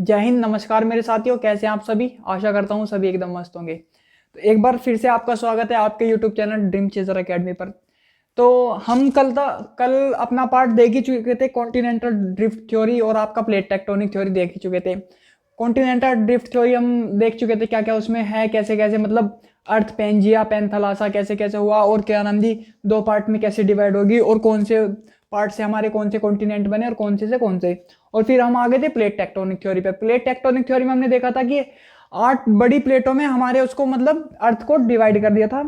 जय हिंद। नमस्कार मेरे साथियों, कैसे हैं आप सभी। आशा करता हूँ सभी एकदम मस्त होंगे। तो एक बार फिर से आपका स्वागत है आपके YouTube channel dream chaser academy पर। तो हम कल अपना पार्ट देख ही चुके थे, कॉन्टिनेंटल ड्रिफ्ट थ्योरी और आपका प्लेट टेक्टोनिक थ्योरी देख ही चुके थे। कॉन्टिनेंटल ड्रिफ्ट थ्योरी हम देख चुके थे, क्या क्या उसमें है, कैसे कैसे मतलब अर्थ पेंजिया पेंथलासा कैसे कैसे हुआ, और क्या नंदी दो पार्ट में कैसे डिवाइड होगी, और कौन से पार्ट से हमारे कौन से कॉन्टिनेंट बने और कौन से कौन से। और फिर हम आ गए थे प्लेट टेक्टोनिक थ्योरी पे। प्लेट टेक्टोनिक थ्योरी में हमने देखा था कि 8 बड़ी प्लेटों में हमारे उसको मतलब अर्थ को डिवाइड कर दिया था।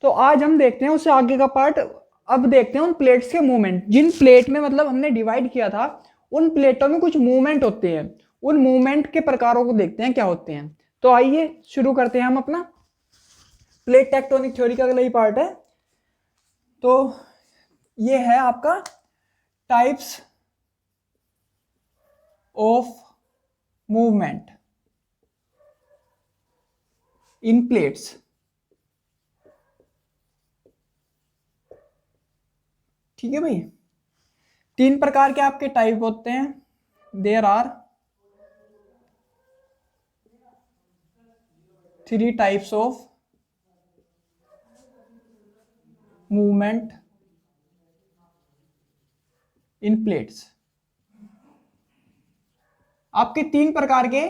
तो आज हम देखते हैं उससे आगे का पार्ट। अब देखते हैं उन प्लेट्स के मूवमेंट, जिन प्लेट में मतलब हमने डिवाइड किया था उन प्लेटों में कुछ मूवमेंट होते हैं। उन मूवमेंट के प्रकारों को देखते हैं क्या होते हैं। तो आइए शुरू करते हैं हम अपना प्लेट टेक्टोनिक थ्योरी का अगला ही पार्ट है। तो ये है आपका types of movement in plates. ठीक है भाई, 3 प्रकार के आपके टाइप होते हैं। There are 3 types of movement in plates. आपके 3 प्रकार के,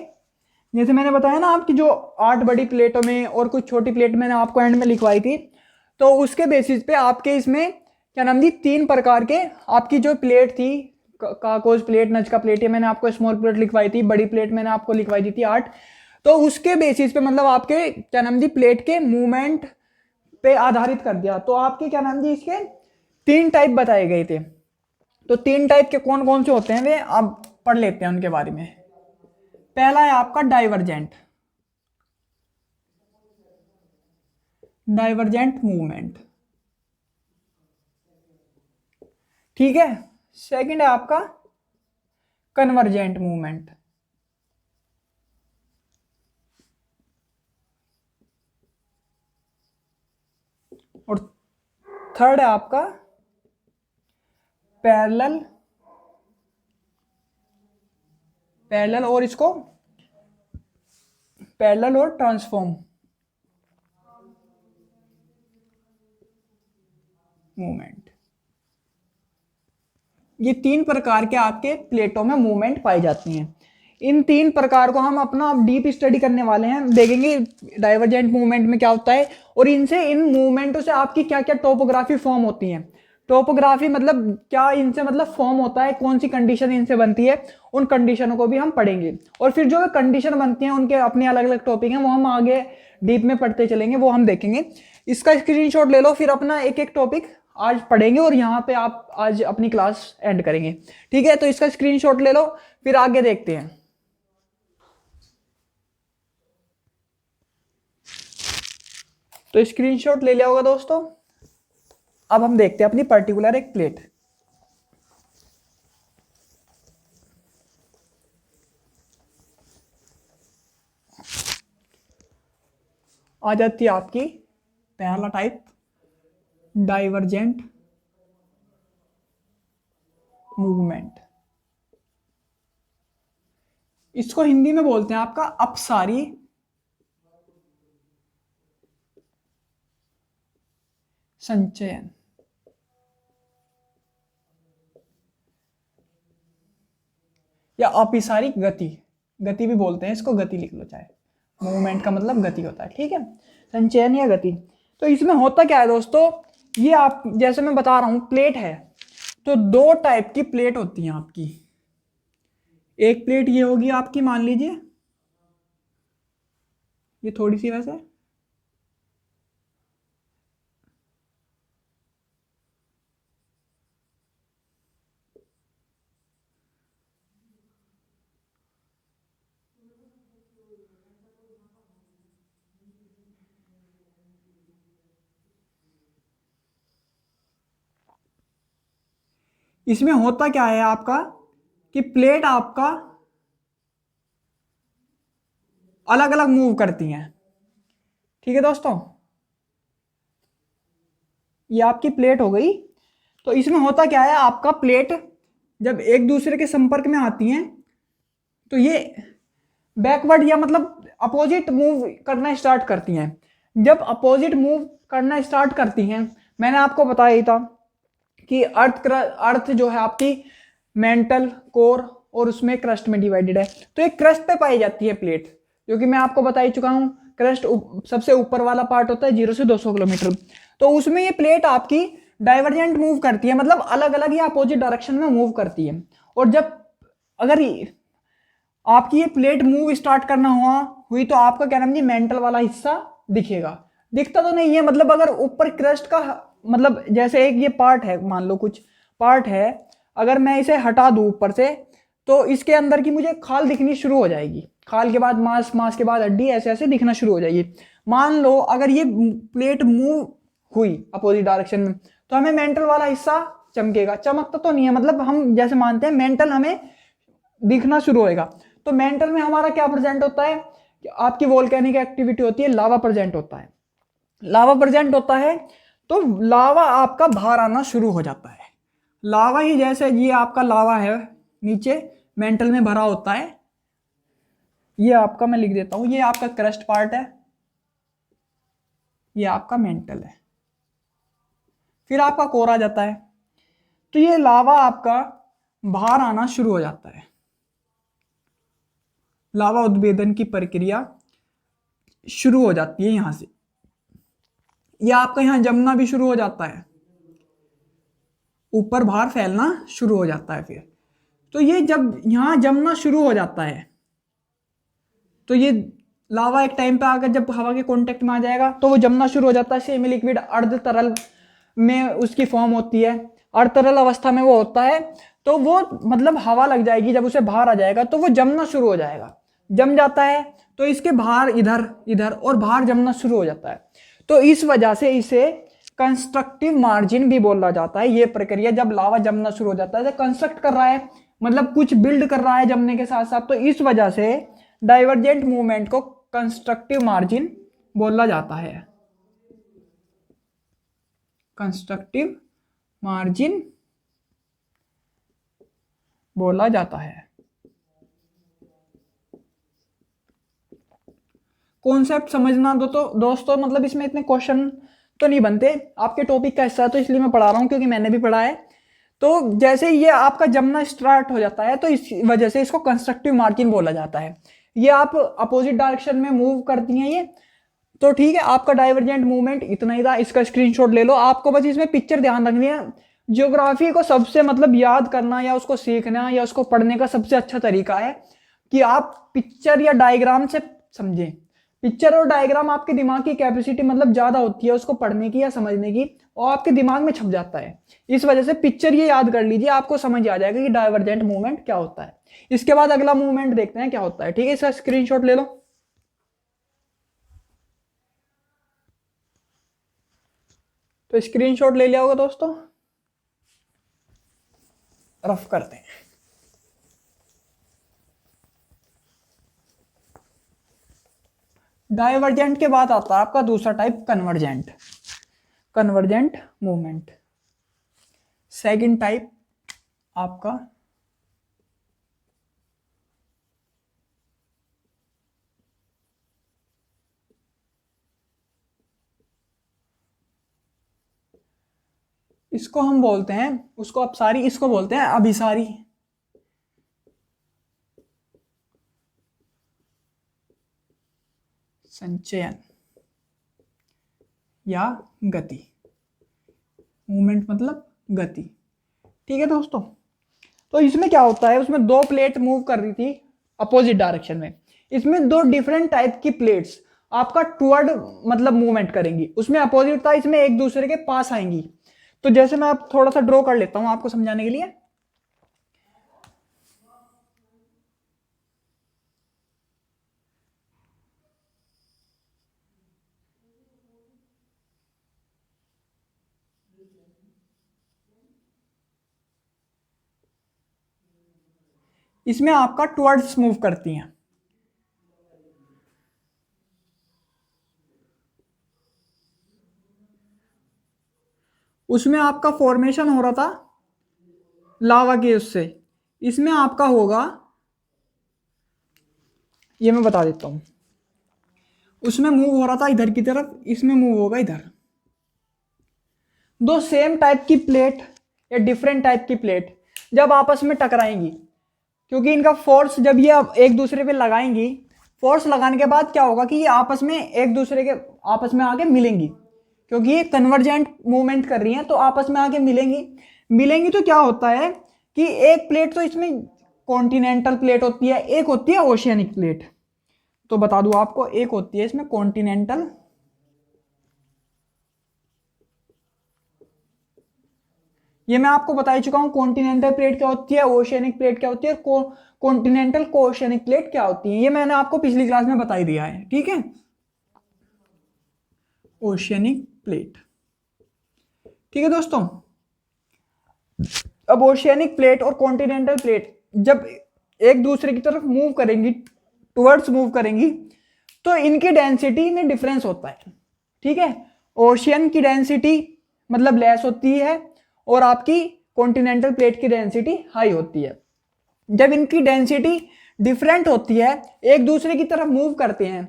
जैसे मैंने बताया ना आपकी जो 8 बड़ी प्लेटों में और कुछ छोटी प्लेट मैंने आपको एंड में लिखवाई थी, तो उसके बेसिस पे आपके इसमें क्या नाम दी 3 प्रकार के आपकी जो प्लेट थी, काकोज प्लेट, नजका प्लेट, ये मैंने आपको स्मॉल प्लेट लिखवाई थी, बड़ी प्लेट मैंने आपको लिखवाई दी थी 8। तो उसके बेसिस पे मतलब आपके क्या नाम दी प्लेट के मूवमेंट पे आधारित कर दिया। तो आपके क्या नाम दी इसके 3 टाइप बताए गए थे। तो 3 टाइप के कौन कौन से होते हैं वे आप पढ़ लेते हैं उनके बारे में। पहला है आपका डाइवर्जेंट, डाइवर्जेंट मूवमेंट। ठीक है। सेकंड है आपका कन्वर्जेंट मूवमेंट। और थर्ड है आपका पैरेलल, पैरेलल और इसको पैरेलल और ट्रांसफॉर्म मूवमेंट। ये 3 प्रकार के आपके प्लेटों में मूवमेंट पाई जाती हैं। इन 3 प्रकार को हम अपना डीप स्टडी करने वाले हैं, देखेंगे डाइवर्जेंट मूवमेंट में क्या होता है, और इनसे इन मूवमेंटों से आपकी क्या क्या टोपोग्राफी फॉर्म होती है। टोपोग्राफी मतलब क्या इनसे मतलब फॉर्म होता है, कौन सी कंडीशन इनसे बनती है, उन कंडीशनों को भी हम पढ़ेंगे। और फिर जो कंडीशन बनती हैं उनके अपने अलग अलग टॉपिक हैं, वो हम आगे डीप में पढ़ते चलेंगे, वो हम देखेंगे। इसका स्क्रीनशॉट ले लो, फिर अपना एक एक टॉपिक आज पढ़ेंगे और यहाँ पे आप आज अपनी क्लास एंड करेंगे। ठीक है, तो इसका स्क्रीनशॉट ले लो, फिर आगे देखते हैं। तो स्क्रीनशॉट ले लिया होगा दोस्तों। अब हम देखते हैं अपनी पर्टिकुलर एक प्लेट। आ जाती है आपकी पहला टाइप डाइवर्जेंट मूवमेंट। इसको हिंदी में बोलते हैं आपका अपसारी संचयन, या अपिसारी गति। गति भी बोलते हैं इसको, गति लिख लो चाहे, मूवमेंट का मतलब गति होता है। ठीक है, संचयन या गति। तो इसमें होता क्या है दोस्तों, ये आप जैसे मैं बता रहा हूं प्लेट है, तो 2 टाइप की प्लेट होती हैं आपकी। एक प्लेट ये होगी आपकी, मान लीजिए ये थोड़ी सी वैसे, इसमें होता क्या है आपका कि प्लेट आपका अलग अलग मूव करती हैं। ठीक है दोस्तों, ये आपकी प्लेट हो गई। तो इसमें होता क्या है, आपका प्लेट जब एक दूसरे के संपर्क में आती हैं तो ये बैकवर्ड या मतलब अपोजिट मूव करना स्टार्ट करती हैं। जब अपोजिट मूव करना स्टार्ट करती हैं, मैंने आपको बताया ही था कि अर्थ जो है आपकी मेंटल कोर और उसमें क्रस्ट में डिवाइडेड है। तो एक क्रस्ट पे पाई जाती है प्लेट, जो कि मैं आपको बता ही चुका हूं। क्रस्ट सबसे ऊपर वाला पार्ट होता है 0 से 200 किलोमीटर। तो उसमें ये प्लेट आपकी डाइवर्जेंट मूव करती है, मतलब अलग अलग या अपोजिट डायरेक्शन में मूव करती है। और जब अगर आपकी ये प्लेट मूव स्टार्ट करना हुई तो आपका क्या नाम जी मेंटल वाला हिस्सा दिखेगा। दिखता तो नहीं है, मतलब अगर ऊपर क्रस्ट का मतलब जैसे एक ये पार्ट है, मान लो कुछ पार्ट है, अगर मैं इसे हटा दूं ऊपर से तो इसके अंदर की मुझे खाल दिखनी शुरू हो जाएगी। खाल के बाद मांस, मांस के बाद हड्डी, ऐसे ऐसे दिखना शुरू हो जाएगी। मान लो अगर ये प्लेट मूव हुई अपोजिट डायरेक्शन में तो हमें मेंटल वाला हिस्सा चमकेगा। चमकता तो नहीं है, मतलब हम जैसे मानते हैं मेंटल हमें दिखना शुरू होएगा। तो मेंटल में हमारा क्या प्रेजेंट होता है कि आपकी वोल्केनिक एक्टिविटी होती है, लावा प्रेजेंट होता है। लावा प्रेजेंट होता है तो लावा आपका बाहर आना शुरू हो जाता है। लावा ही जैसे ये आपका लावा है नीचे मेंटल में भरा होता है, ये आपका मैं लिख देता हूं, ये आपका क्रस्ट पार्ट है, ये आपका मेंटल है, फिर आपका कोर आ जाता है। तो ये लावा आपका बाहर आना शुरू हो जाता है। लावा उद्भेदन की प्रक्रिया शुरू हो जाती है यहां से। ये आपका यहां जमना भी शुरू हो जाता है, ऊपर बाहर फैलना शुरू हो जाता है। फिर तो ये जब यहां जमना शुरू हो जाता है तो ये लावा एक टाइम पे आकर जब हवा के कांटेक्ट में आ जाएगा तो वो जमना शुरू हो जाता है। सेमी लिक्विड अर्ध तरल में उसकी फॉर्म होती है, अर्ध तरल अवस्था में वो होता है। तो वो मतलब हवा लग जाएगी, जब उसे बाहर आ जाएगा तो वो जमना शुरू हो जाएगा। जम जाता है तो इसके बाहर इधर इधर और बाहर जमना शुरू हो जाता है। तो इस वजह से इसे कंस्ट्रक्टिव मार्जिन भी बोला जाता है। ये प्रक्रिया जब लावा जमना शुरू हो जाता है तो कंस्ट्रक्ट कर रहा है, मतलब कुछ बिल्ड कर रहा है जमने के साथ साथ। तो इस वजह से डाइवर्जेंट मूवमेंट को कंस्ट्रक्टिव मार्जिन बोला जाता है। कंस्ट्रक्टिव मार्जिन बोला जाता है। कॉन्सेप्ट समझना दो तो दोस्तों, मतलब इसमें इतने क्वेश्चन तो नहीं बनते, आपके टॉपिक का हिस्सा है तो इसलिए मैं पढ़ा रहा हूं क्योंकि मैंने भी पढ़ा है। तो जैसे ये आपका जमना स्टार्ट हो जाता है तो इस वजह से इसको कंस्ट्रक्टिव मार्जिन बोला जाता है। ये आप अपोजिट डायरेक्शन में मूव करती हैं ये, तो ठीक है आपका डाइवर्जेंट मूवमेंट इतना ही था। इसका स्क्रीनशॉट ले लो, आपको बस इसमें पिक्चर ध्यान रखनी है। ज्योग्राफी को सबसे मतलब याद करना या उसको सीखना या उसको पढ़ने का सबसे अच्छा तरीका है कि आप पिक्चर या डायग्राम से समझें। पिक्चर और डायग्राम आपके दिमाग की कैपेसिटी मतलब ज्यादा होती है उसको पढ़ने की या समझने की, और आपके दिमाग में छप जाता है। इस वजह से पिक्चर ये याद कर लीजिए, आपको समझ आ जाएगा कि डाइवर्जेंट मूवमेंट क्या होता है। इसके बाद अगला मूवमेंट देखते हैं क्या होता है, ठीक है। इसका स्क्रीनशॉट ले लो। तो स्क्रीनशॉट ले लिया होगा दोस्तों, रफ करते हैं। डाइवर्जेंट के बाद आता है आपका दूसरा type convergent. Convergent movement second type आपका इसको हम बोलते हैं, उसको अपसारी, इसको बोलते हैं अभिसारी। संचयन या गति, मूवमेंट मतलब गति, ठीक है दोस्तों। तो इसमें क्या होता है, उसमें दो प्लेट मूव कर रही थी अपोजिट डायरेक्शन में। इसमें दो डिफरेंट टाइप की प्लेट्स आपका टुवर्ड मतलब मूवमेंट करेंगी। उसमें अपोजिट था, इसमें एक दूसरे के पास आएंगी। तो जैसे मैं आप थोड़ा सा ड्रॉ कर लेता हूं आपको समझाने के लिए। इसमें आपका टुवर्ड्स मूव करती हैं। उसमें आपका फॉर्मेशन हो रहा था लावा के उससे, इसमें आपका होगा ये मैं बता देता हूँ। उसमें मूव हो रहा था इधर की तरफ, इसमें मूव होगा इधर। दो सेम टाइप की प्लेट या डिफरेंट टाइप की प्लेट जब आपस में टकराएंगी, क्योंकि इनका फोर्स जब ये एक दूसरे पे लगाएंगी, फोर्स लगाने के बाद क्या होगा कि ये आपस में एक दूसरे के आपस में आके मिलेंगी, क्योंकि ये कन्वर्जेंट मूवमेंट कर रही हैं तो आपस में आके मिलेंगी तो क्या होता है कि एक प्लेट तो इसमें कॉन्टिनेंटल प्लेट होती है, एक होती है ओशियनिक प्लेट। तो बता दूं आपको, एक होती है इसमें कॉन्टिनेंटल, ये मैं आपको बता ही चुका हूं कॉन्टिनेंटल प्लेट क्या होती है, ओशियनिक प्लेट क्या होती है, कॉन्टिनेंटल को ओशियनिक प्लेट क्या होती है, ये मैंने आपको पिछली क्लास में बता ही दिया है। ठीक है, ओशियनिक प्लेट। ठीक है दोस्तों, अब ओशियनिक प्लेट और कॉन्टिनेंटल प्लेट जब एक दूसरे की तरफ मूव करेंगी, टुवर्ड्स मूव करेंगी, तो इनकी डेंसिटी में डिफरेंस होता है। ठीक है, ओशियन की डेंसिटी मतलब लेस होती है और आपकी कॉन्टिनेंटल प्लेट की डेंसिटी हाई होती है। जब इनकी डेंसिटी डिफरेंट होती है, एक दूसरे की तरफ मूव करते हैं,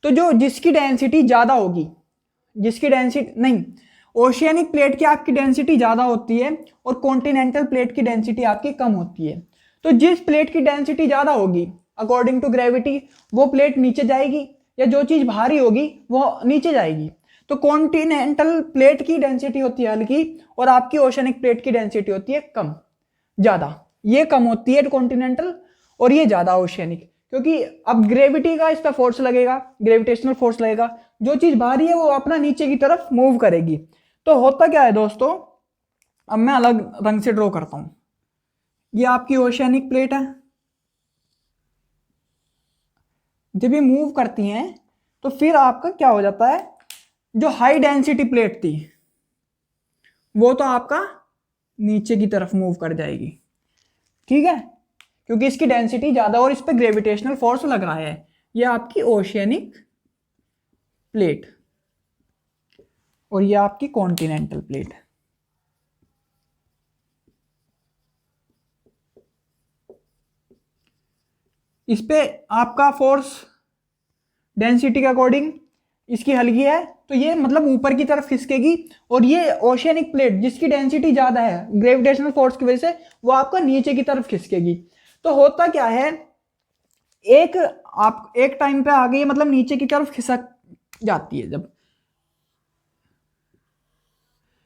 तो जो जिसकी डेंसिटी ज़्यादा होगी, जिसकी डेंसिटी नहीं, ओशियनिक प्लेट की आपकी डेंसिटी ज़्यादा होती है और कॉन्टिनेंटल प्लेट की डेंसिटी आपकी कम होती है। तो जिस प्लेट की डेंसिटी ज़्यादा होगी अकॉर्डिंग टू ग्रेविटी वो प्लेट नीचे जाएगी, या जो चीज़ भारी होगी वो नीचे जाएगी। तो कॉन्टिनेंटल प्लेट की डेंसिटी होती है हल्की और आपकी ओशियनिक प्लेट की डेंसिटी होती है कम, ज़्यादा। ये कम होती है कॉन्टिनेंटल और ये ज़्यादा ओशियनिक, क्योंकि अब ग्रेविटी का इस पर फोर्स लगेगा, ग्रेविटेशनल फोर्स लगेगा, जो चीज़ भारी है वो अपना नीचे की तरफ मूव करेगी। तो होता क्या है दोस्तों, अब मैं अलग रंग से ड्रॉ करता हूं। ये आपकी ओशियनिक प्लेट है, जब ये मूव करती हैं तो फिर आपका क्या हो जाता है, जो हाई डेंसिटी प्लेट थी वो तो आपका नीचे की तरफ मूव कर जाएगी। ठीक है, क्योंकि इसकी डेंसिटी ज़्यादा और इस पर ग्रेविटेशनल फोर्स लग रहा है। ये आपकी ओशियनिक प्लेट और ये आपकी कॉन्टिनेंटल प्लेट। इस पे आपका फोर्स डेंसिटी के अकॉर्डिंग इसकी हल्की है तो ये मतलब ऊपर की तरफ खिसकेगी, और ये ओशियनिक प्लेट जिसकी डेंसिटी ज़्यादा है ग्रेविटेशनल फोर्स की वजह से वो आपका नीचे की तरफ खिसकेगी। तो होता क्या है, आप एक टाइम पे आ गई मतलब नीचे की तरफ खिसक जाती है, जब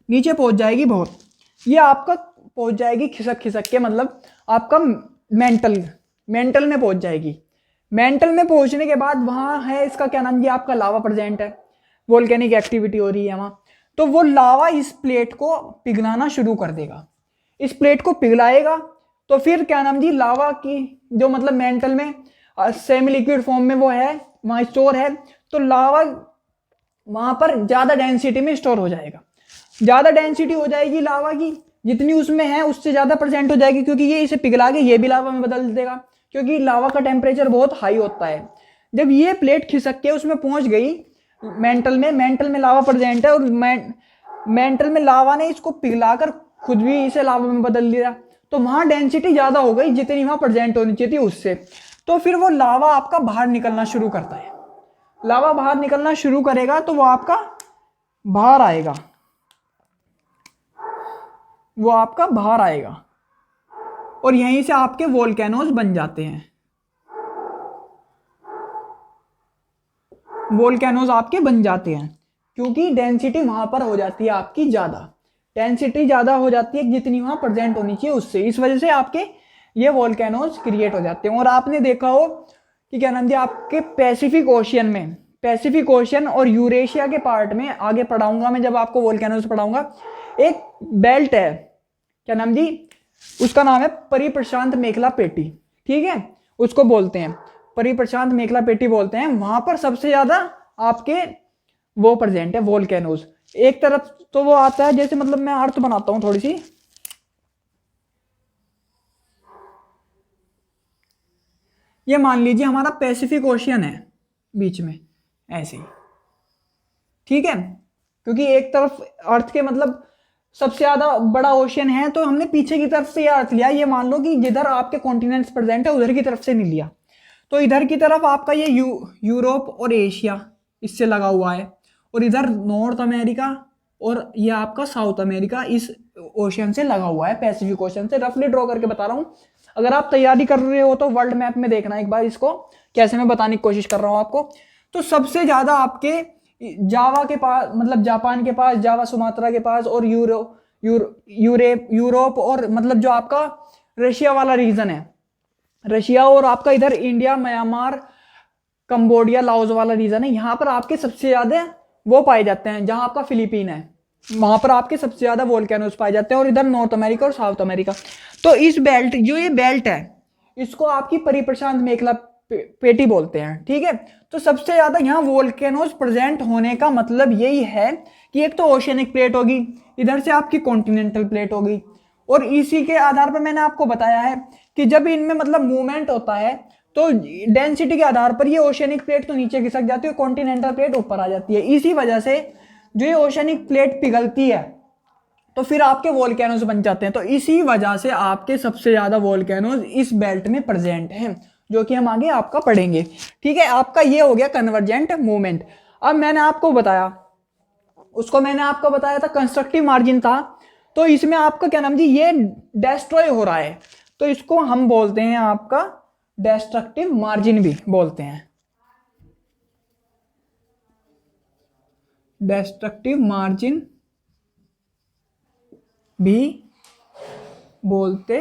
नीचे पहुंच जाएगी बहुत, ये आपका पहुंच जाएगी खिसक खिसक के, मतलब आपका मेंटल में पहुंच जाएगी। मेंटल में पहुंचने के बाद वहां है इसका क्या नाम, ये आपका लावा प्रेजेंट है, वोल्केनिक एक्टिविटी हो रही है वहां। तो वो लावा इस प्लेट को पिघलाना शुरू कर देगा, इस प्लेट को पिघलाएगा। तो फिर क्या नाम जी, लावा की जो मतलब मेंटल में सेमी लिक्विड फॉर्म में वो है वहां स्टोर है, तो लावा वहां पर ज्यादा डेंसिटी में स्टोर हो जाएगा, ज्यादा डेंसिटी हो जाएगी लावा की, जितनी उसमें है उससे ज्यादा प्रेजेंट हो जाएगी, क्योंकि ये इसे पिघला के ये भी लावा में बदल देगा, क्योंकि लावा का टेम्परेचर बहुत हाई होता है। जब ये प्लेट खिसक के उसमें पहुंच गई मेंटल में लावा प्रेजेंट है और मेंटल में लावा ने इसको पिघलाकर खुद भी इसे लावा में बदल दिया, तो वहां डेंसिटी ज्यादा हो गई जितनी वहां प्रेजेंट होनी चाहिए थी उससे। तो फिर वो लावा आपका बाहर निकलना शुरू करता है, लावा बाहर निकलना शुरू करेगा तो वो आपका बाहर आएगा, वो आपका बाहर आएगा और यहीं से आपके वोल्केनोज बन जाते हैं, वोल्केनोज आपके बन जाते हैं, क्योंकि डेंसिटी वहां पर हो जाती है आपकी ज्यादा, डेंसिटी ज्यादा हो जाती है जितनी वहां प्रेजेंट होनी चाहिए उससे, इस वजह से आपके ये वोल्केनोज क्रिएट हो जाते हैं। और आपने देखा हो कि क्या नाम जी, आपके पैसिफिक ओशियन में, पैसिफिक ओशियन और यूरेशिया के पार्ट में आगे पढ़ाऊंगा मैं जब आपको वोल्केनोज पढ़ाऊंगा, एक बेल्ट है, क्या नाम जी, उसका नाम है परिप्रशांत मेखला पेटी। ठीक है, उसको बोलते हैं परिप्रशांत मेखला पेटी बोलते हैं। वहां पर सबसे ज्यादा आपके वो प्रेजेंट है वोल्केनोज। एक तरफ तो वो आता है, जैसे मतलब मैं अर्थ बनाता हूं थोड़ी सी, ये मान लीजिए हमारा पैसिफिक ओशियन है बीच में ऐसे ही। ठीक है, क्योंकि एक तरफ अर्थ के मतलब सबसे ज्यादा बड़ा ओशियन है, तो हमने पीछे की तरफ से ये अर्थ लिया, ये मान लो कि जिधर आपके कॉन्टिनेंट्स प्रेजेंट है उधर की तरफ से नहीं लिया। तो इधर की तरफ आपका ये यूरोप और एशिया इससे लगा हुआ है, और इधर नॉर्थ अमेरिका और ये आपका साउथ अमेरिका इस ओशियन से लगा हुआ है, पैसिफिक ओशियन से। रफली ड्रॉ करके बता रहा हूँ, अगर आप तैयारी कर रहे हो तो वर्ल्ड मैप में देखना एक बार इसको, कैसे मैं बताने की कोशिश कर रहा हूँ आपको। तो सबसे ज्यादा आपके जावा के पास, मतलब जापान के पास, जावा सुमात्रा के पास, और यूरोप और मतलब जो आपका रशिया वाला रीजन है, रशिया और आपका इधर इंडिया, म्यांमार, कंबोडिया, लाओस वाला रीजन है, यहाँ पर आपके सबसे ज्यादा वो पाए जाते हैं। जहां आपका फिलीपीन है वहां पर आपके सबसे ज्यादा वोल्केनोस पाए जाते हैं, और इधर नॉर्थ अमेरिका और साउथ अमेरिका। तो इस बेल्ट, जो ये बेल्ट है, इसको आपकी परिप्रशांत मेखला पेटी बोलते हैं, ठीक है। तो सबसे ज्यादा यहाँ वोल्केनोस प्रेजेंट होने का मतलब यही है कि एक तो ओशियनिक प्लेट होगी, इधर से आपकी कॉन्टिनेंटल प्लेट होगी, और इसी के आधार पर मैंने आपको बताया है कि जब इनमें मतलब मूवमेंट होता है तो डेंसिटी के आधार पर ये ओशियनिक प्लेट तो नीचे खिसक जाती है, कॉन्टिनेंटल प्लेट ऊपर आ जाती है। इसी वजह से जो ये ओशियनिक प्लेट पिघलती है तो फिर आपके वोल्केनोस बन जाते हैं। तो इसी वजह से आपके सबसे ज्यादा वोल्केनोस इस बेल्ट में प्रेजेंट हैं, जो कि हम आगे आपका पढ़ेंगे, ठीक है। आपका ये हो गया कन्वर्जेंट मूवमेंट। अब मैंने आपको बताया, उसको मैंने आपको बताया था कंस्ट्रक्टिव मार्जिन था, तो इसमें आपका क्या नाम जी, ये डेस्ट्रॉय हो रहा है, तो इसको हम बोलते हैं आपका डेस्ट्रक्टिव मार्जिन भी बोलते हैं, डेस्ट्रक्टिव मार्जिन भी बोलते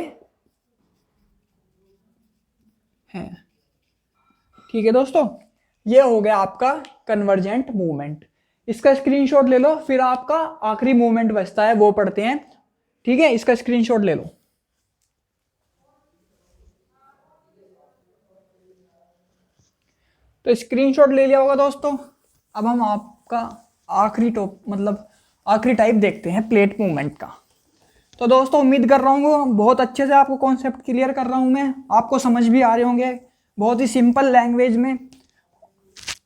हैं, ठीक है दोस्तों। ये हो गया आपका कन्वर्जेंट मूवमेंट, इसका स्क्रीनशॉट ले लो, फिर आपका आखिरी मूवमेंट बचता है वो पढ़ते हैं, ठीक है। इसका स्क्रीनशॉट ले लो। तो स्क्रीनशॉट ले लिया होगा दोस्तों। अब हम आपका आखिरी मतलब आखिरी टाइप देखते हैं प्लेट मूवमेंट का। तो दोस्तों उम्मीद कर रहा हूँ बहुत अच्छे से आपको कॉन्सेप्ट क्लियर कर रहा हूँ मैं, आपको समझ भी आ रहे होंगे बहुत ही सिंपल लैंग्वेज में।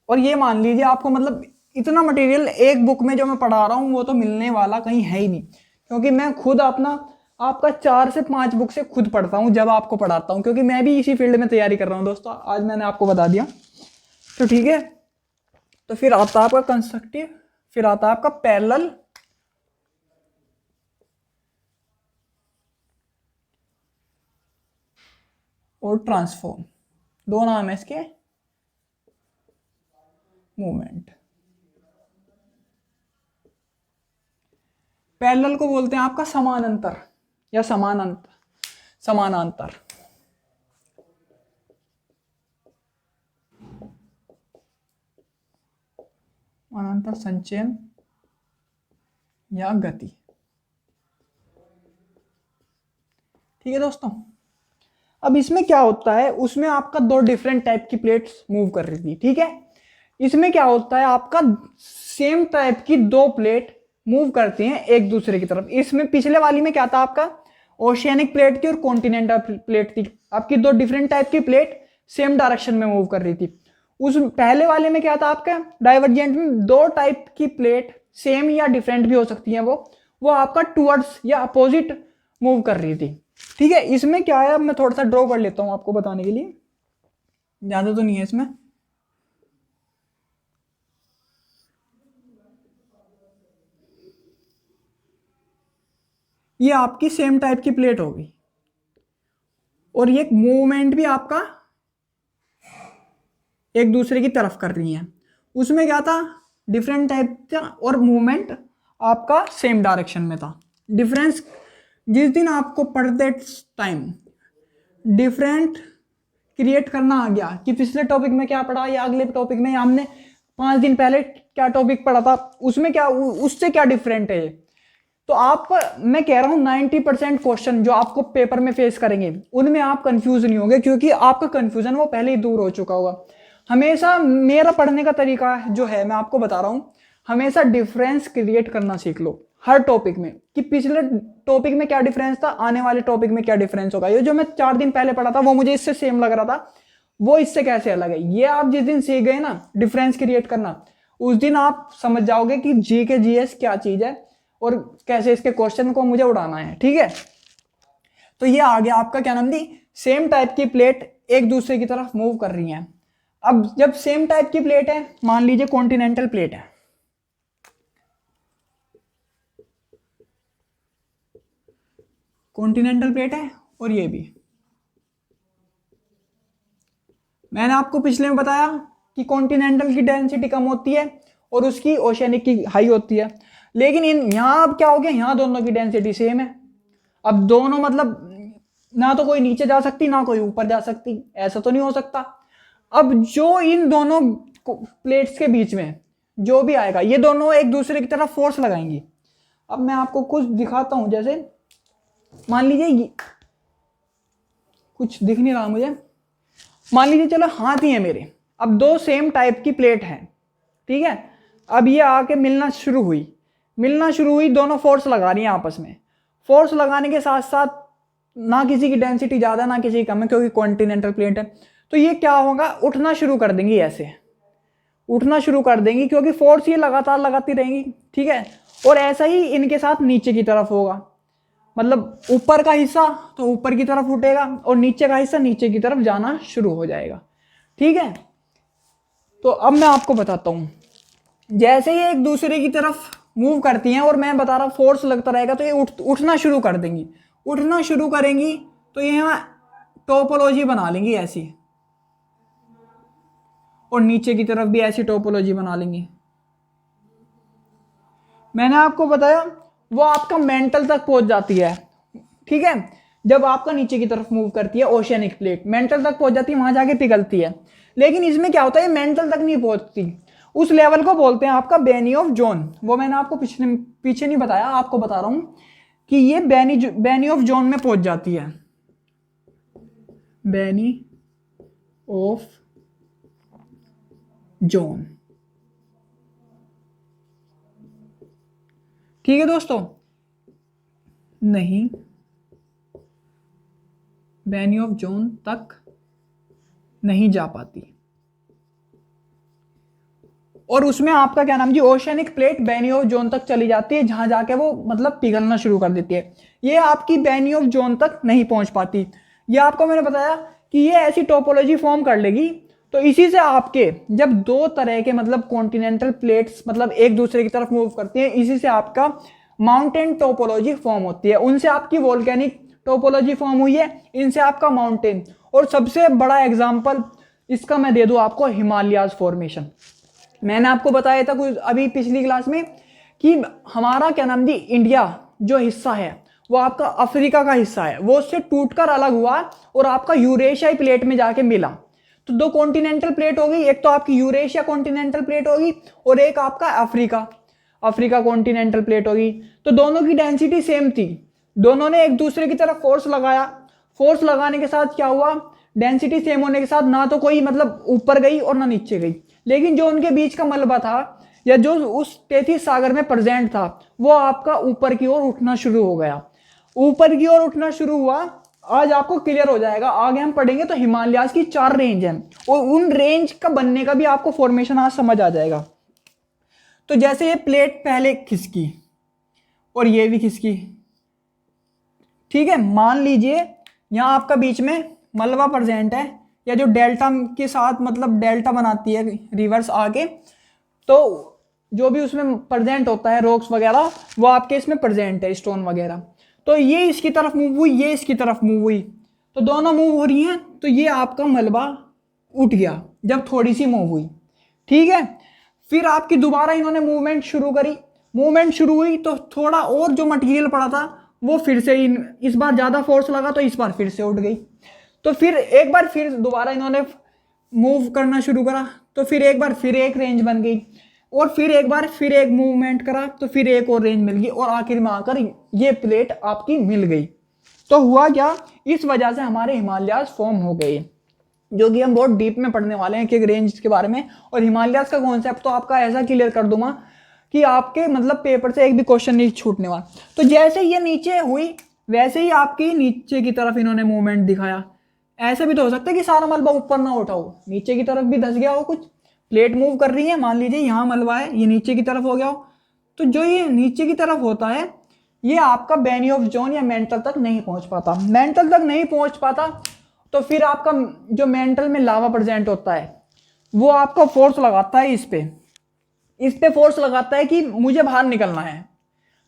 और ये मान लीजिए आपको मतलब इतना मटेरियल एक बुक में जो मैं पढ़ा रहा हूँ वो तो मिलने वाला कहीं है ही नहीं, क्योंकि मैं खुद अपना आपका 4 से 5 बुक से खुद पढ़ता हूँ जब आपको पढ़ाता हूँ, क्योंकि मैं भी इसी फील्ड में तैयारी कर रहा हूँ दोस्तों। आज मैंने आपको बता दिया, तो ठीक है। तो फिर आता है आपका कंस्ट्रक्टिव, फिर आता है आपका पैरेलल, और ट्रांसफॉर्म, दो नाम है इसके मूवमेंट। पैरेलल को बोलते हैं आपका समानांतर या समानांतर, समानांतर, समानांतर संचयन या गति, ठीक है दोस्तों। अब इसमें क्या होता है, उसमें आपका दो डिफरेंट टाइप की प्लेट्स मूव कर रही थी, ठीक है। इसमें क्या होता है, आपका सेम टाइप की दो प्लेट मूव करती हैं एक दूसरे की तरफ। इसमें पिछले वाली में क्या था, आपका ओशियनिक प्लेट थी और कॉन्टिनेंटल प्लेट थी, आपकी दो डिफरेंट टाइप की प्लेट सेम डायरेक्शन में मूव कर रही थी। उस पहले वाले में क्या था आपका, डाइवर्जेंट में दो टाइप की प्लेट सेम या डिफरेंट भी हो सकती हैं, वो आपका टुवर्ड्स या अपोजिट मूव कर रही थी, ठीक है। इसमें क्या है, अब मैं थोड़ा सा ड्रॉ कर लेता हूं आपको बताने के लिए, ज्यादा तो नहीं है इसमें। ये आपकी सेम टाइप की प्लेट होगी, और ये मूवमेंट भी आपका एक दूसरे की तरफ कर रही हैं। उसमें क्या था, डिफरेंट टाइप था, और मूवमेंट आपका सेम डायरेक्शन में था। डिफरेंस जिस दिन आपको पढ़ते टाइम डिफरेंट क्रिएट करना आ गया कि पिछले टॉपिक में क्या पढ़ा या अगले टॉपिक में हमने 5 दिन पहले क्या टॉपिक पढ़ा था, उसमें क्या, उससे क्या डिफरेंट है, तो आप, मैं कह रहा हूं 90% क्वेश्चन जो आपको पेपर में फेस करेंगे उनमें आप कंफ्यूज नहीं होंगे, क्योंकि आपका कंफ्यूजन वो पहले ही दूर हो चुका होगा। हमेशा मेरा पढ़ने का तरीका जो है, मैं आपको बता रहा हूं, हमेशा डिफरेंस क्रिएट करना सीख लो हर टॉपिक में, कि पिछले टॉपिक में क्या डिफरेंस था, आने वाले टॉपिक में क्या डिफरेंस होगा। ये जो मैं 4 दिन पहले पढ़ा था वो मुझे इससे सेम लग रहा था, वो इससे कैसे अलग है। ये आप जिस दिन सीख गए ना डिफरेंस क्रिएट करना, उस दिन आप समझ जाओगे कि जी के जीएस क्या चीज है और कैसे इसके क्वेश्चन को मुझे उड़ाना है, ठीक है। तो ये आ गया आपका क्या नाम दी, सेम टाइप की प्लेट एक दूसरे की तरफ मूव कर रही हैं। अब जब सेम टाइप की प्लेट है, मान लीजिए कॉन्टिनेंटल प्लेट है, कॉन्टिनेंटल प्लेट है और ये भी, मैंने आपको पिछले में बताया कि कॉन्टिनेंटल की डेंसिटी कम होती है और उसकी ओशियनिक की हाई होती है। लेकिन इन यहाँ अब क्या हो गया, यहाँ दोनों की डेंसिटी सेम है। अब दोनों मतलब ना तो कोई नीचे जा सकती ना कोई ऊपर जा सकती, ऐसा तो नहीं हो सकता। अब जो इन दोनों प्लेट्स के बीच में जो भी आएगा, ये दोनों एक दूसरे की तरफ फोर्स लगाएंगी। अब मैं आपको कुछ दिखाता हूं, जैसे मान लीजिए कुछ दिख नहीं रहा मुझे, मान लीजिए चलो हाथ ही है मेरे, अब दो सेम टाइप की प्लेट है, ठीक है। अब ये आके मिलना शुरू हुई, दोनों फोर्स लगा रही हैं आपस में। फोर्स लगाने के साथ साथ ना किसी की डेंसिटी ज़्यादा ना किसी की कम है, क्योंकि कॉन्टिनेंटल प्लेट है। तो ये क्या होगा, उठना शुरू कर देंगी, ऐसे उठना शुरू कर देंगी, क्योंकि फोर्स ये लगातार लगाती रहेंगी, ठीक है। और ऐसा ही इनके साथ नीचे की तरफ होगा, मतलब ऊपर का हिस्सा तो ऊपर की तरफ उठेगा और नीचे का हिस्सा नीचे की तरफ जाना शुरू हो जाएगा, ठीक है। तो अब मैं आपको बताता हूं, जैसे ही एक दूसरे की तरफ मूव करती हैं और मैं बता रहा हूं फोर्स लगता रहेगा, तो ये उठना शुरू कर देंगी। उठना शुरू करेंगी तो ये यहाँ टोपोलॉजी बना लेंगी ऐसी, और नीचे की तरफ भी ऐसी टोपोलॉजी बना लेंगी। मैंने आपको बताया वो आपका मेंटल तक पहुंच जाती है, ठीक है। जब आपका नीचे की तरफ मूव करती है ओशियनिक प्लेट, मेंटल तक पहुंच जाती है, वहां जाके पिघलती है। लेकिन इसमें क्या होता है, मेंटल तक नहीं पहुंचती, उस लेवल को बोलते हैं आपका बेनियोफ जोन। वो मैंने आपको पीछे नहीं बताया, आपको बता रहा हूं कि ये बेनियोफ जोन में पहुंच जाती है, बेनी ऑफ जोन, ठीक है दोस्तों। नहीं, बेनियोफ जोन तक नहीं जा पाती, और उसमें आपका क्या नाम जी, ओशियनिक प्लेट बेनियोफ जोन तक चली जाती है, जहां जाके वो मतलब पिघलना शुरू कर देती है। ये आपकी बेनियोफ जोन तक नहीं पहुंच पाती। ये आपको मैंने बताया कि ये ऐसी टोपोलॉजी फॉर्म कर लेगी। तो इसी से आपके जब दो तरह के मतलब कॉन्टिनेंटल प्लेट्स मतलब एक दूसरे की तरफ मूव करती हैं, इसी से आपका माउंटेन टोपोलॉजी फॉर्म होती है। उनसे आपकी वोल्केनिक टोपोलॉजी फॉर्म हुई है, इनसे आपका माउंटेन। और सबसे बड़ा एग्जाम्पल इसका मैं दे दूं आपको, हिमालयाज फॉर्मेशन। मैंने आपको बताया था कुछ अभी पिछली क्लास में कि हमारा क्या नाम जी, इंडिया जो हिस्सा है वो आपका अफ्रीका का हिस्सा है, वो उससे टूटकर अलग हुआ और आपका यूरेशियाई प्लेट में जाके मिला। तो दो कॉन्टिनेंटल प्लेट हो गई, एक तो आपकी यूरेशिया कॉन्टिनेंटल प्लेट होगी और एक आपका अफ्रीका कॉन्टिनेंटल प्लेट होगी। तो दोनों की डेंसिटी सेम थी, दोनों ने एक दूसरे की तरफ फोर्स लगाया। फोर्स लगाने के साथ क्या हुआ, डेंसिटी सेम होने के साथ ना तो कोई मतलब ऊपर गई और ना नीचे गई, लेकिन जो उनके बीच का मलबा था या जो उस तैतीस सागर में प्रेजेंट था, वो आपका ऊपर की ओर उठना शुरू हो गया। ऊपर की ओर उठना शुरू हुआ, आज आपको क्लियर हो जाएगा, आगे हम पढ़ेंगे तो हिमालयाज की 4 रेंज हैं और उन रेंज का बनने का भी आपको फॉर्मेशन आज समझ आ जाएगा। तो जैसे ये प्लेट पहले खिसकी और ये भी खिसकी, ठीक है। मान लीजिए यहां आपका बीच में मलबा प्रेजेंट है, या जो डेल्टा के साथ मतलब डेल्टा बनाती है रिवर्स आके, तो जो भी उसमें प्रेजेंट होता है रॉक्स वगैरह वो आपके इसमें प्रेजेंट है, स्टोन वगैरह। तो ये इसकी तरफ मूव हुई, ये इसकी तरफ मूव हुई, तो दोनों मूव हो रही हैं, तो ये आपका मलबा उठ गया जब थोड़ी सी मूव हुई, ठीक है। फिर आपकी दोबारा इन्होंने मूवमेंट शुरू करी, मूवमेंट शुरू हुई तो थोड़ा और जो मटेरियल पड़ा था वो फिर से इस बार ज़्यादा फोर्स लगा तो इस बार फिर से उठ गई। तो फिर एक बार फिर दोबारा इन्होंने मूव करना शुरू करा, तो फिर एक बार फिर एक रेंज बन गई, और फिर एक बार फिर एक मूवमेंट करा तो फिर एक और रेंज मिल गई, और आखिर में आकर ये प्लेट आपकी मिल गई। तो हुआ क्या, इस वजह से हमारे हिमालयाज फॉर्म हो गए, जो कि हम बहुत डीप में पढ़ने वाले हैं कि रेंज के बारे में। और हिमालयाज का कॉन्सेप्ट तो आपका ऐसा क्लियर कर दूंगा कि आपके मतलब पेपर से एक भी क्वेश्चन नहीं छूटने वाला। तो जैसे ये नीचे हुई वैसे ही आपकी नीचे की तरफ इन्होंने मूवमेंट दिखाया। ऐसा भी तो हो सकता है कि सारा मलबा ऊपर ना उठा हो, नीचे की तरफ भी धस गया हो, कुछ प्लेट मूव कर रही है, मान लीजिए यहाँ मलबा है, ये नीचे की तरफ हो गया हो, तो जो ये नीचे की तरफ होता है ये आपका बेनियोफ जोन या मेंटल तक नहीं पहुंच पाता। मेंटल तक नहीं पहुंच पाता तो फिर आपका जो मेंटल में लावा प्रेजेंट होता है वो आपका फोर्स लगाता है इस पे फोर्स लगाता है कि मुझे बाहर निकलना है,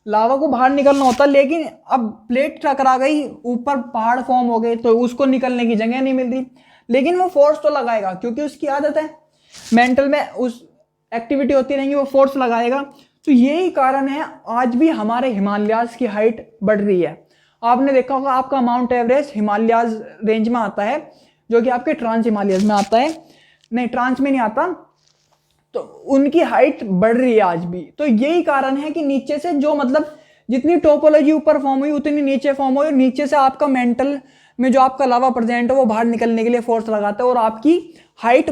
लावा को बाहर निकलना होता है। लेकिन अब प्लेट टकरा गई, ऊपर पहाड़ फॉर्म हो गए, तो उसको निकलने की जगह नहीं मिल रही, लेकिन वो फोर्स तो लगाएगा क्योंकि उसकी आदत है, मेंटल में उस एक्टिविटी होती रहेंगी, वो फोर्स लगाएगा। तो यही कारण है आज भी हमारे हिमालयाज की हाइट बढ़ रही है। आपने देखा होगा आपका माउंट एवरेस्ट हिमालयाज रेंज में आता है, जो कि आपके ट्रांस हिमालयस में आता है, नहीं ट्रांस में नहीं आता, तो उनकी हाइट बढ़ रही है आज भी। तो यही कारण है कि नीचे से जो मतलब जितनी टोपोलॉजी ऊपर फॉर्म हुई उतनी नीचे फॉर्म हुई, और नीचे से आपका मेंटल में जो आपका लावा प्रेजेंट है वो बाहर निकलने के लिए फोर्स लगाता है और आपकी हाइट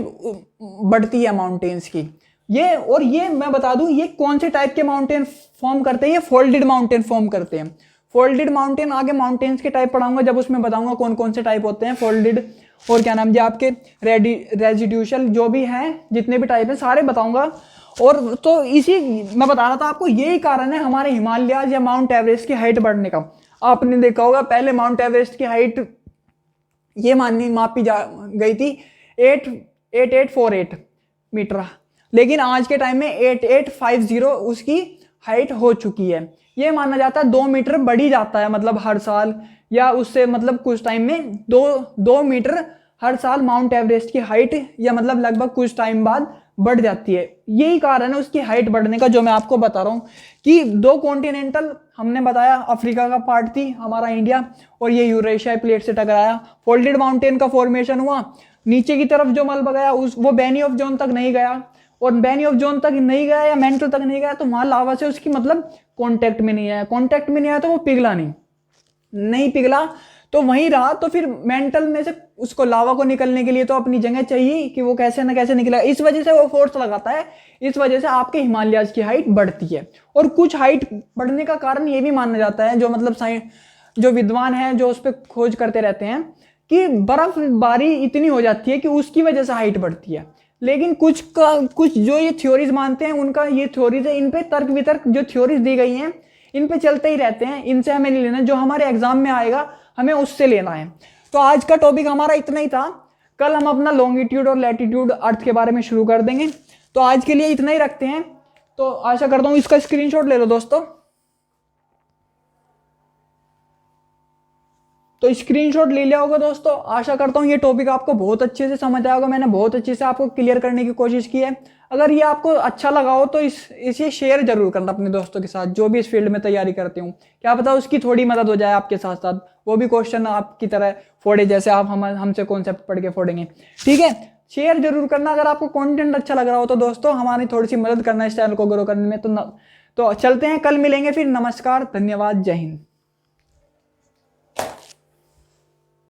बढ़ती है माउंटेन्स की। ये मैं बता दूं, ये कौन से टाइप के माउंटेन फॉर्म करते हैं, ये फोल्डेड माउंटेन फॉर्म करते हैं। फोल्डेड माउंटेन आगे माउंटेन्स के टाइप पढ़ाऊंगा, जब उसमें बताऊंगा कौन कौन से टाइप होते हैं फोल्डेड, और क्या नाम जी आपके रेजिड्यूशल, जो भी हैं जितने भी टाइप हैं सारे बताऊंगा। और तो इसी मैं बता रहा था आपको, यही कारण है हमारे हिमालयाज या माउंट एवरेस्ट की हाइट बढ़ने का। आपने देखा होगा पहले माउंट एवरेस्ट की हाइट ये मापी जा गई थी 8848 मीटर, लेकिन आज के टाइम में 8850 उसकी हाइट हो चुकी है। ये माना जाता है 2 मीटर बढ़ ही जाता है, मतलब हर साल, या उससे मतलब कुछ टाइम में 2 मीटर हर साल माउंट एवरेस्ट की हाइट, या मतलब लगभग कुछ टाइम बाद बढ़ जाती है। यही कारण है उसकी हाइट बढ़ने का, जो मैं आपको बता रहा हूँ कि 2 कॉन्टिनेंटल हमने बताया, अफ्रीका का पार्ट थी हमारा इंडिया, और ये यूरेशिया प्लेट से टकराया, फोल्डेड माउंटेन का फॉर्मेशन हुआ, नीचे की तरफ जो मलबा गया वो बेनी ऑफ जोन तक नहीं गया, और बेनी ऑफ जोन तक नहीं गया या मेंटल तक नहीं गया, तो वहां लावा से उसकी मतलब कांटेक्ट में नहीं आया, तो वो पिघला नहीं पिघला, तो वहीं रहा। तो फिर मेंटल में से उसको लावा को निकलने के लिए तो अपनी जगह चाहिए कि वो कैसे ना कैसे निकलेगा, इस वजह से वो फोर्स लगाता है, इस वजह से आपके हिमालयाज की हाइट बढ़ती है। और कुछ हाइट बढ़ने का कारण ये भी माना जाता है, जो मतलब जो विद्वान हैं जो उस पर खोज करते रहते हैं, कि बर्फबारी इतनी हो जाती है कि उसकी वजह से हाइट बढ़ती है। लेकिन कुछ जो ये थ्योरीज मानते हैं, उनका ये थ्योरीज है, इन पे तर्क वितर्क जो थ्योरीज दी गई हैं इन पे चलते ही रहते हैं, इनसे हमें नहीं लेना, जो हमारे एग्जाम में आएगा हमें उससे लेना है। तो आज का टॉपिक हमारा इतना ही था, कल हम अपना लॉन्गिट्यूड और लैटिट्यूड अर्थ के बारे में शुरू कर देंगे। तो आज के लिए इतना ही रखते हैं, तो आशा करता हूँ इसका स्क्रीनशॉट ले लो दोस्तों। तो स्क्रीनशॉट ले लिया होगा दोस्तों। आशा करता हूँ ये टॉपिक आपको बहुत अच्छे से समझ आया होगा, मैंने बहुत अच्छे से आपको क्लियर करने की कोशिश की है। अगर ये आपको अच्छा लगा हो तो इसे शेयर जरूर करना अपने दोस्तों के साथ, जो भी इस फील्ड में तैयारी करते हूँ, क्या पता उसकी थोड़ी मदद हो जाए आपके साथ साथ, वो भी क्वेश्चन आपकी तरह फोड़े जैसे आप हमसे कॉन्सेप्ट पढ़ के फोड़ेंगे। ठीक है, शेयर जरूर करना अगर आपको कंटेंट अच्छा लग रहा हो तो दोस्तों, हमारी थोड़ी सी मदद करना इस चैनल को ग्रो करने में। तो चलते हैं, कल मिलेंगे फिर। नमस्कार, धन्यवाद, जय हिंद।